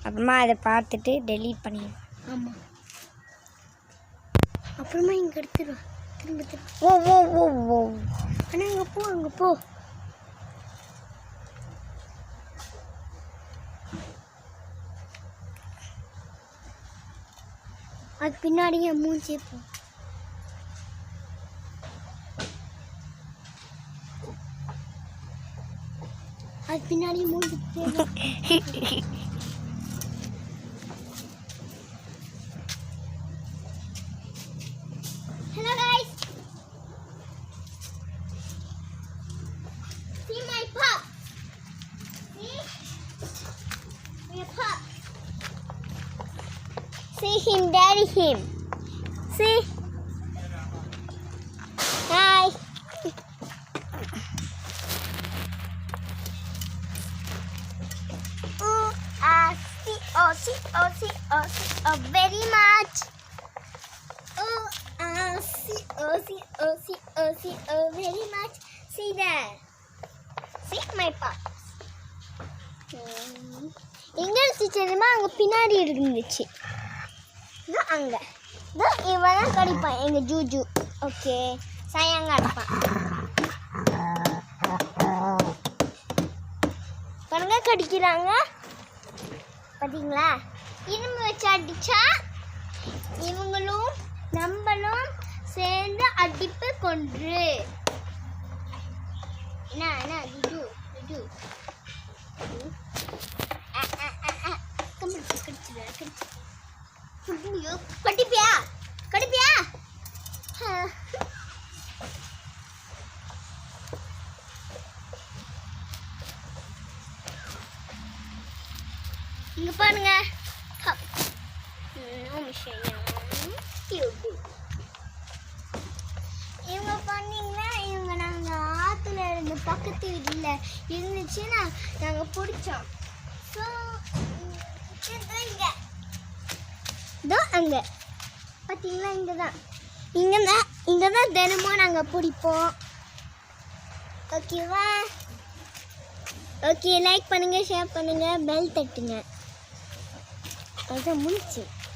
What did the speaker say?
அப்புறமா அதை பார்த்துட்டு டெலீட் பண்ணிடுவேன். ஆமாம், அப்புறமா இங்கே எடுத்துருவேன் திரும்ப. ஓ ஓ ஓ ஓ ஆனால் அங்கே போ அது பின்னாடியே மூஞ்சி போ. அது பின்னாடி மூஞ்சி. Hello guys. See my pup. See? My pup. See him, daddy him. See? Hi. See, very much. See, very much. See there. See my pups. எங்க இருந்துச்சுமா? அங்க பின்னாடி இருந்துச்சு. அங்க இவன் தான் கடிப்பான் எங்க ஜூஜு. ஓகே, சாயங்க அடிப்பான். பாருங்க கடிக்கிறாங்க பார்த்தீங்களா? இரும்பு வச்சு அடிச்சா இவங்களும் நம்மளும் சேர்ந்து அடிப்பு கொன்று. என்ன ஜூஜு ஜூஜு கடிப்பியா கடிப்பியா? இங்க பாருங்க, இவங்க பண்ணீங்கன்னா இவங்க நாங்கள் ஆற்றுல இருந்து பக்கத்து வீட்டில் இருந்துச்சுன்னா நாங்கள் பிடிச்சோம். ஸோ இங்கே இதோ அங்கே பார்த்தீங்களா? இங்கே தான் தினமும் நாங்கள் பிடிப்போம். ஓகேவா? ஓகே, லைக் பண்ணுங்கள், ஷேர் பண்ணுங்கள், பெல் தட்டுங்க. அதுதான் முடிச்சு.